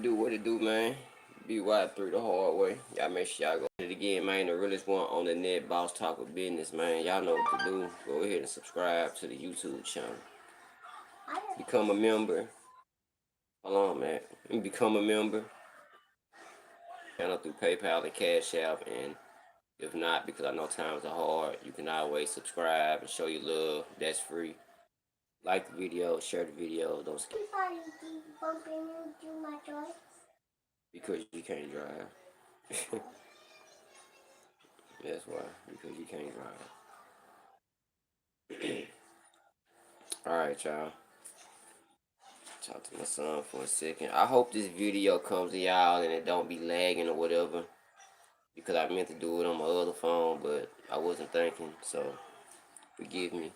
Do what it do, man. BY3 the hard way. Y'all make sure y'all go it again, man. The realest one on the net, boss talk of business, man. Y'all know what to do. Go ahead and subscribe to the YouTube channel. Become a member. Hold on, man. Become a member. Channel through PayPal and Cashapp, and if not, because I know times are hard, you can always subscribe and show your love. That's free. Like the video, share the video. Those because you can't drive. That's why, because you can't drive. Alright, y'all. Talk to my son for a second. I hope this video comes to y'all and it don't be lagging or whatever. Because I meant to do it on my other phone, but I wasn't thinking, so forgive me.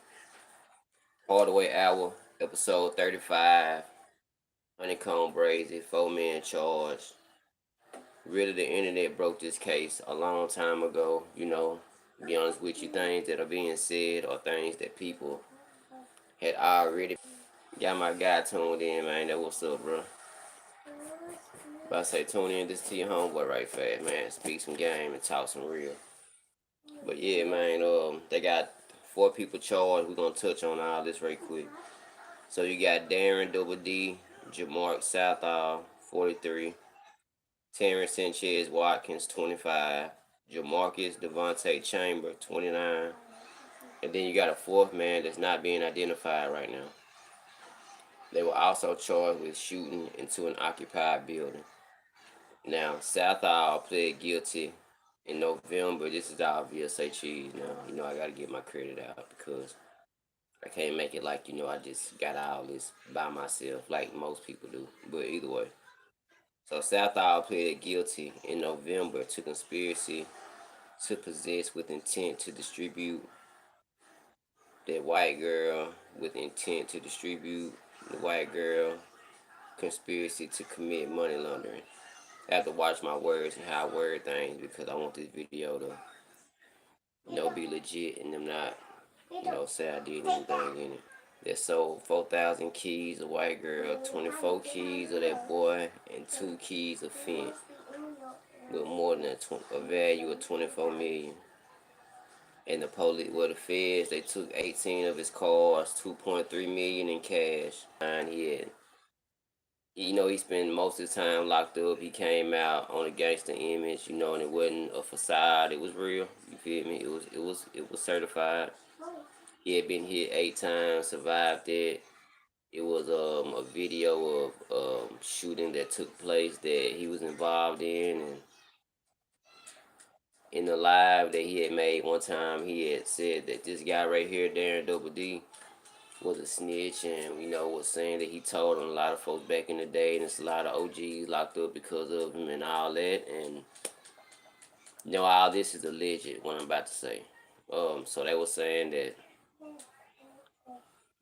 HARDWAY Hour, episode 35. Honeykomb Brazy, 4-man charge. Really, the internet broke this case a long time ago. You know, to be honest with you, things that are being said or things that people had already got my guy tuned in, man. That what's up, bro. But I say tune in this to your homeboy right fast, man. Speak some game and talk some real. But yeah, man, they got 4 people charged. We're gonna touch on all this right quick. So you got Darren Double D, Jamark Southall, 43, Terrence Sanchez Watkins, 25, Jamarcus Devontae Chamber, 29, and then you got a 4th man that's not being identified right now. They were also charged with shooting into an occupied building. Now, Southall pled guilty in November. This is all VSA cheese now. You know, I got to get my credit out because I can't make it like, you know, I just got all this by myself like most people do. But either way. So Southall pled guilty in November to conspiracy to possess with intent to distribute that white girl, with intent to distribute the white girl, conspiracy to commit money laundering. I have to watch my words and how I word things because I want this video to, you know, be legit and them not, you know, say I did anything in it. They sold 4,000 keys of white girl, 24 keys of that boy, and 2 keys of Fent with more than a value of 24 million. And the police, well, the feds, they took 18 of his cars, 2.3 million in cash. And he had, you know, he spent most of the time locked up. He came out on a gangster image, you know, and it wasn't a facade. It was real. You feel me? It was certified. He had been hit 8 times, survived it. It was a video of shooting that took place that he was involved in, and in the live that he had made one time, he had said that this guy right here, Darren Double D, was a snitch, and you know was saying that he told on a lot of folks back in the day, and there's a lot of OGs locked up because of him and all that, and you know all this is alleged. What I'm about to say. So they were saying that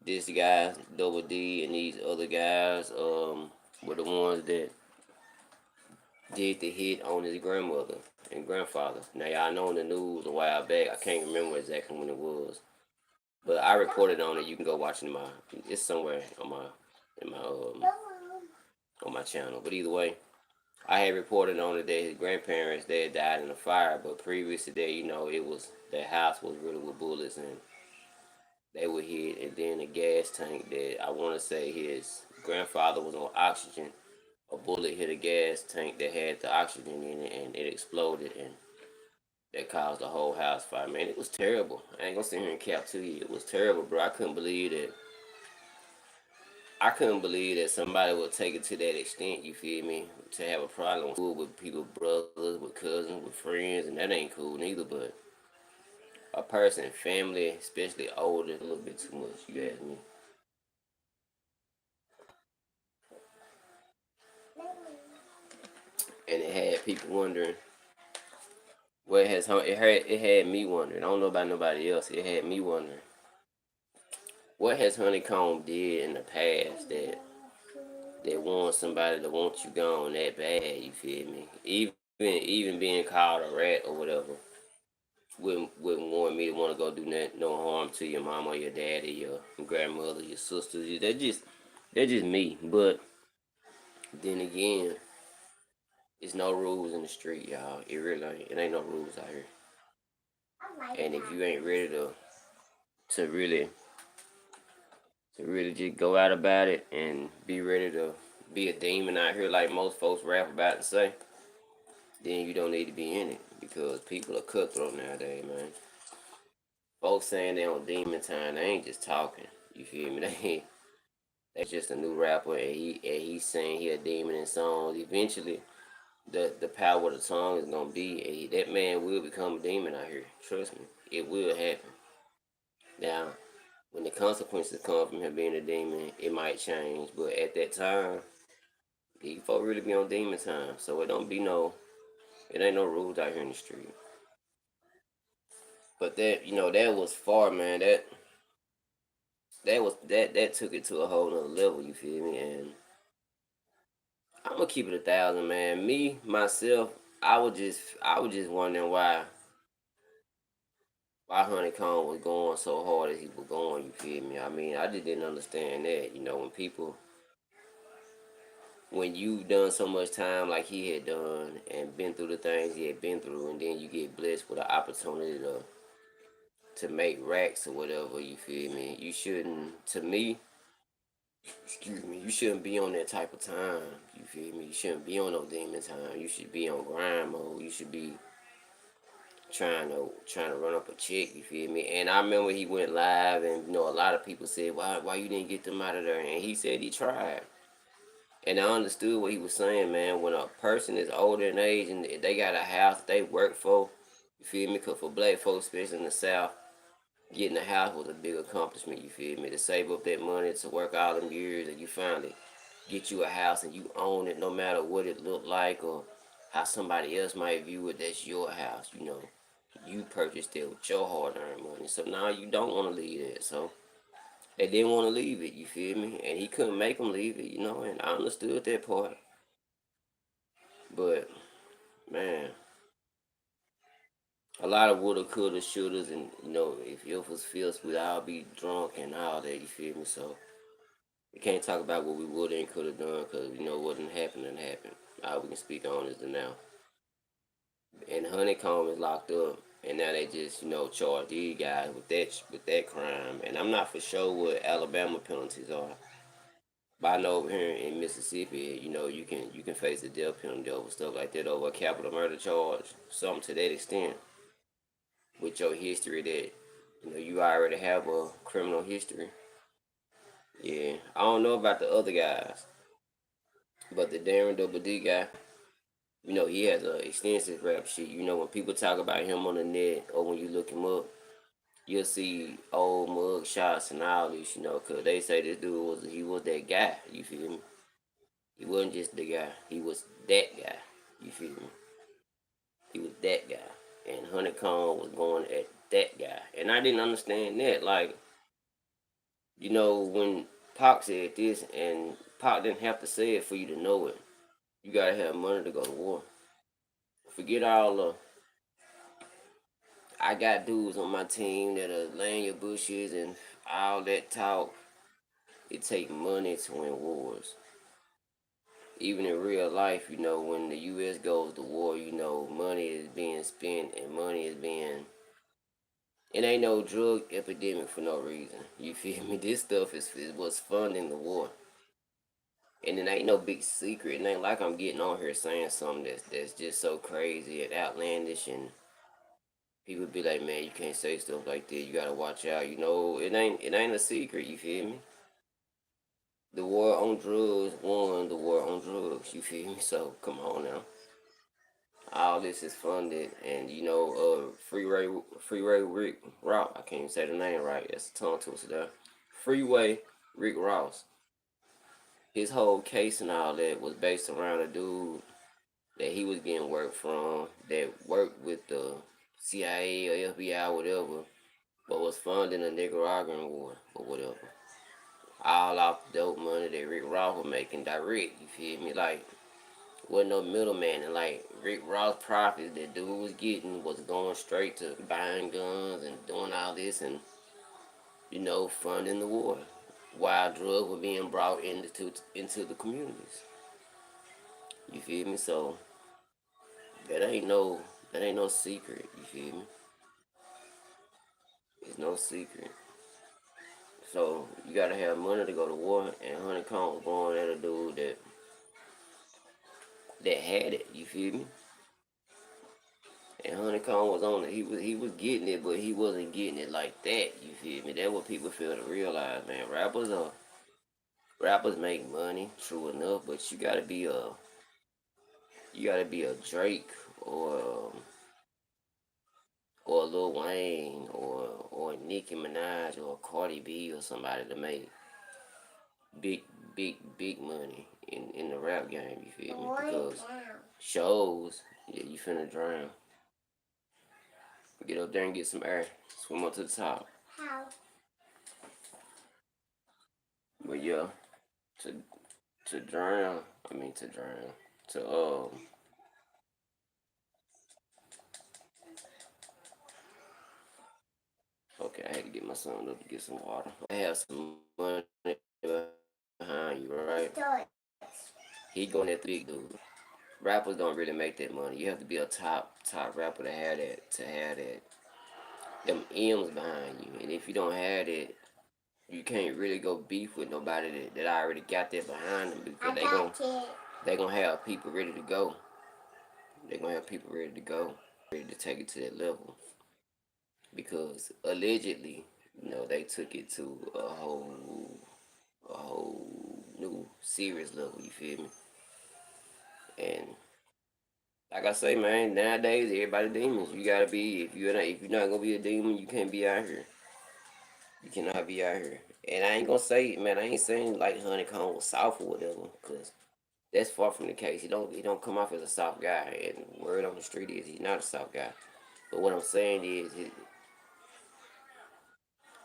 this guy Double D and these other guys were the ones that did the hit on his grandmother and grandfather. Now y'all know in the news a while back, I can't remember exactly when it was, but I reported on it. You can go watch it in it's somewhere on my channel. But either way, I had reported on it that his grandparents they had died in a fire, but previous to that, you know, it was their house was riddled with bullets and they were hit, and then the gas tank that I want to say his grandfather was on oxygen. A bullet hit a gas tank that had the oxygen in it, and it exploded, and that caused the whole house fire. Man, it was terrible. I ain't gonna sit here and cap to you. It was terrible, bro. I couldn't believe that. I couldn't believe that somebody would take it to that extent. You feel me? To have a problem with people, brothers, with cousins, with friends, and that ain't cool neither. But a person, family, especially older, a little bit too much. You ask me. And it had people wondering. Well, it had me wondering. I don't know about nobody else. It had me wondering. What has Honeykomb did in the past that wants somebody to want you gone that bad? You feel me? Even being called a rat or whatever wouldn't want me to want to go do no harm to your mama or your daddy, your grandmother, your sisters. They're just me. But then again, It's no rules in the street, y'all. It really ain't. It ain't no rules out here. And if you ain't ready to really just go out about it and be ready to be a demon out here like most folks rap about and say, then you don't need to be in it because people are cutthroat nowadays, man. Folks saying they on demon time, they ain't just talking. You feel me? That's just a new rapper, and he's saying he a demon in songs. Eventually, the power of the song is gonna be that man will become a demon out here. Trust me, it will happen. Now, when the consequences come from him being a demon, it might change. But at that time, he folk really be on demon time, so it ain't no rules out here in the street. But that was far, man. That took it to a whole nother level. You feel me? And I'm gonna keep it 1,000, man. Me myself, I was just wondering why Honeykomb was going so hard as he was going. You feel me? I mean, I just didn't understand that. When you done so much time like he had done and been through the things he had been through, and then you get blessed with an opportunity to make racks or whatever. You feel me? You shouldn't. To me, excuse me, you shouldn't be on that type of time. You feel me? You shouldn't be on no demon time. You should be on grind mode. You should be trying to run up a check. You feel me? And I remember he went live, and a lot of people said, "Why you didn't get them out of there?" And he said he tried. And I understood what he was saying, man. When a person is older in age and they got a house that they work for, you feel me? Because for black folks, especially in the South, getting a house was a big accomplishment, you feel me? To save up that money, to work all them years, and you finally get you a house and you own it no matter what it looked like or how somebody else might view it. That's your house. You purchased it with your hard-earned money. So now you don't want to leave it. So they didn't want to leave it, you feel me? And he couldn't make them leave it, and I understood that part. But, man, a lot of woulda, coulda, shouldas, and, if it was feels we'd all be drunk and all that, you feel me? So we can't talk about what we woulda and coulda done because, what didn't happen didn't happen. All we can speak on is the now. And Honeykomb is locked up, and now they just, charge these guys with that crime. And I'm not for sure what Alabama penalties are. But I know over here in Mississippi, you can face the death penalty over stuff like that, over a capital murder charge, something to that extent. With your history that you already have a criminal history. Yeah, I don't know about the other guys, but the Darren Double D guy, he has a extensive rap sheet. When people talk about him on the net or when you look him up, you'll see old mug shots and all this, cause they say this dude was that guy. You feel me? He wasn't just the guy. He was that guy. You feel me? He was that guy. And Honeykomb was going at that guy. And I didn't understand that. Like, when Pac said this, and Pac didn't have to say it for you to know it. You gotta have money to go to war. Forget all the I got dudes on my team that are laying your bushes and all that talk. It takes money to win wars. Even in real life, when the U.S. goes to war, money is being spent and money is being. It ain't no drug epidemic for no reason. You feel me? This stuff is what's funding the war. And it ain't no big secret. It ain't like I'm getting on here saying something that's just so crazy and outlandish, and people be like, man, you can't say stuff like that. You gotta watch out. It ain't a secret. You feel me? The war on drugs won the war on drugs. You feel me? So come on now. All this is funded, and Freeway Rick Ross. I can't even say the name right. That's a tongue twister there. Freeway Rick Ross. His whole case and all that was based around a dude that he was getting work from that worked with the CIA or FBI or whatever, but was funding the Nicaraguan war or whatever. All off the dope money that Rick Ross was making direct, you feel me? Like, wasn't no middleman. And like Rick Ross profits that dude was getting was going straight to buying guns and doing all this and, funding the war. While drugs were being brought into the communities. You feel me? So That ain't no that ain't no secret. You feel me? It's no secret. So you gotta have money to go to war, and Honeykomb was born at a dude that had it. You feel me? And Honeykomb was on it. He was getting it, but he wasn't getting it like that. You feel me? That's what people fail to realize, man. Rappers make money, true enough, but you gotta be a Drake or Lil Wayne or Nicki Minaj or Cardi B or somebody to make big big money in the rap game. You feel me? Because shows, yeah, you finna drown. Get up there and get some air. Swim up to the top. How? But yeah, to to drown. I mean to drown. To Okay, I had to get my son up to get some water. I have some money behind you, right? He going at the big dude. Rappers don't really make that money. You have to be a top rapper to have that them M's behind you. And if you don't have it, you can't really go beef with nobody that already got that behind them, because they gonna have people ready to go. They gonna have people ready to go, ready to take it to that level. Because allegedly, they took it to a whole new serious level. You feel me? And like I say, man, nowadays everybody demons. You gotta be, if you're not gonna be a demon, you can't be out here. You cannot be out here. And I ain't gonna say, man, I ain't saying like Honeykomb was soft or whatever, cause that's far from the case. He don't come off as a soft guy, and word on the street is he's not a soft guy. But what I'm saying is,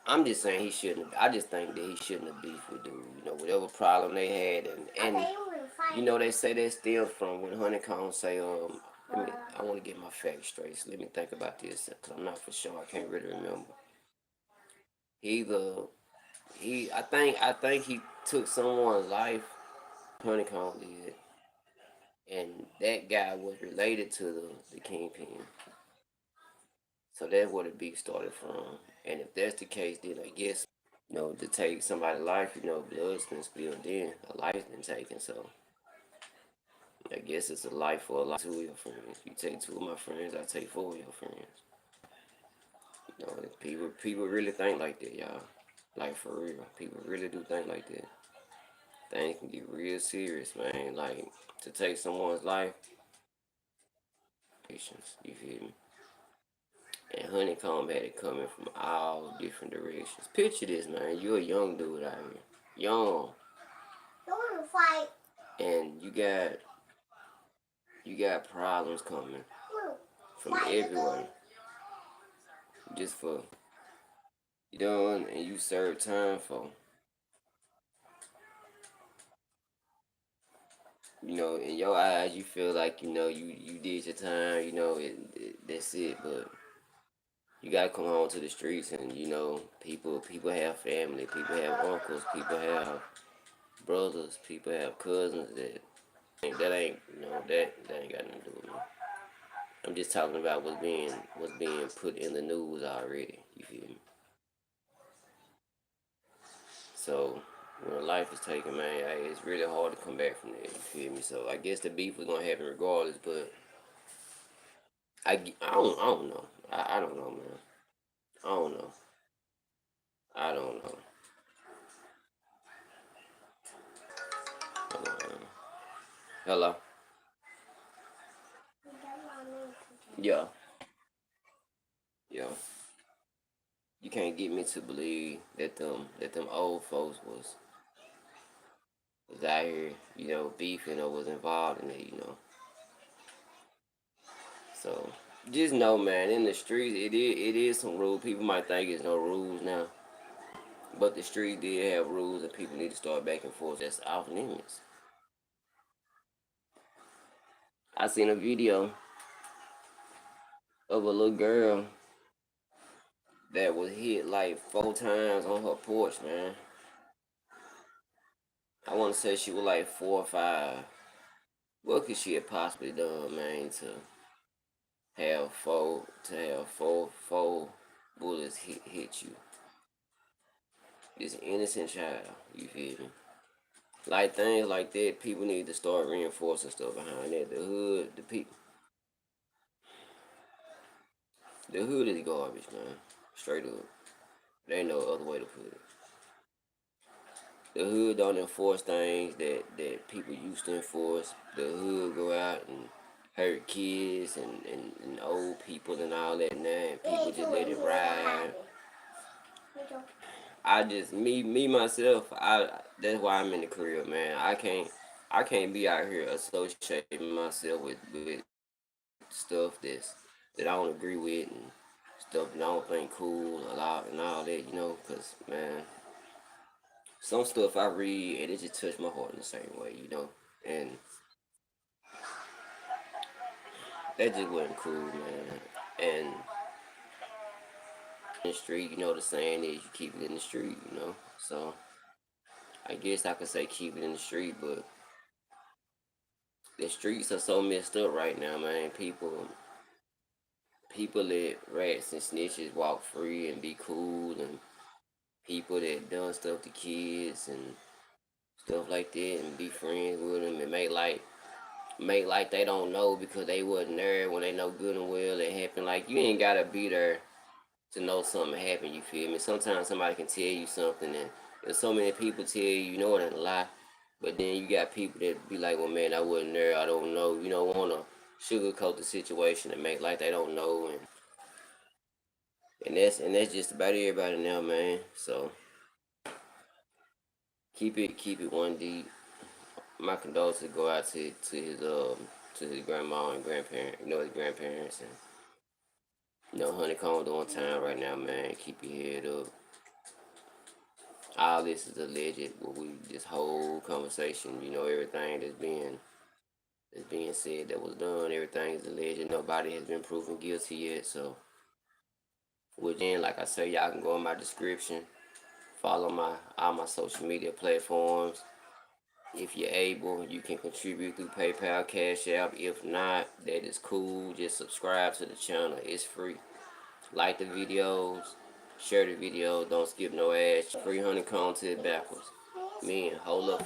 I'm just saying he shouldn't. I just think that he shouldn't have beefed with dude. Whatever problem they had, and they say that stems from when Honeykomb say, I want to get my facts straight. So let me think about this, because I'm not for sure. I can't really remember. He either I think he took someone's life. Honeykomb did, and that guy was related to the kingpin. So that's where the beef started from. And if that's the case, then I guess, to take somebody's life, blood's been spilled, then a life's been taken. So I guess it's a life for a life. Two of your friends. You take two of my friends, I take four of your friends. People really think like that, y'all. Like for real. People really do think like that. Things can get real serious, man. Like to take someone's life, patience, you feel me? And Honeykomb had it coming from all different directions. Picture this, man. You're a young dude out here. Young. Don't fight. And you got problems coming from everywhere. Just for and you serve time for. In your eyes you feel like, you did your time, that's it. But you gotta come home to the streets, and people have family, people have uncles, people have brothers, people have cousins that ain't that ain't got nothing to do with me. I'm just talking about what's being put in the news already. You feel me? So when a life is taken, man, it's really hard to come back from that. You feel me? So I guess the beef was gonna happen regardless, but I don't know. I don't know, man. I don't know. I don't know. Hello. Yeah. Yeah. You can't get me to believe that them old folks was out here, beefing or was involved in it. So just know, man, in the streets it is some rules. People might think it's no rules now, but the street did have rules, and people need to start back and forth. That's off limits. I seen a video of a little girl that was hit like 4 times on her porch, man. I want to say she was like 4 or 5. What could she have possibly done, man? To have four bullets hit you. This innocent child, you feel me? Like things like that, people need to start reinforcing stuff behind that. The hood, the hood is garbage, man. Straight up. There ain't no other way to put it. The hood don't enforce things that people used to enforce. The hood go out and hurt kids and old people and all that now, and people just let it ride. I just me myself, I that's why I'm in the career, man. I can't be out here associating myself with stuff that I don't agree with and stuff that I don't think cool a lot and all that, cause man, some stuff I read and it just touched my heart in the same way. And that just wasn't cool, man. And in the street, the saying is you keep it in the street. So I guess I could say keep it in the street, but the streets are so messed up right now, man. People let rats and snitches walk free and be cool, and people that done stuff to kids and stuff like that and be friends with them and make like they don't know because they wasn't there when they know good and well it happened. Like you ain't gotta be there to know something happened. You feel me? Sometimes somebody can tell you something, and so many people tell you, it ain't a lie. But then you got people that be like, well, man, I wasn't there. I don't know. You don't want to sugarcoat the situation and make like they don't know, and that's just about everybody now, man. So keep it one deep. My condolences go out to his grandma and grandparents. His grandparents and Honeykomb doing time right now, man. Keep your head up. All this is alleged. This whole conversation, everything that's being said that was done, everything is alleged. Nobody has been proven guilty yet. So, like I say, y'all can go in my description, follow all my social media platforms. If you're able, you can contribute through PayPal, Cashapp. If not, that is cool. Just subscribe to the channel. It's free. Like the videos, share the video. Don't skip no ads. Free Honeykomb to it backwards. Man, hold up.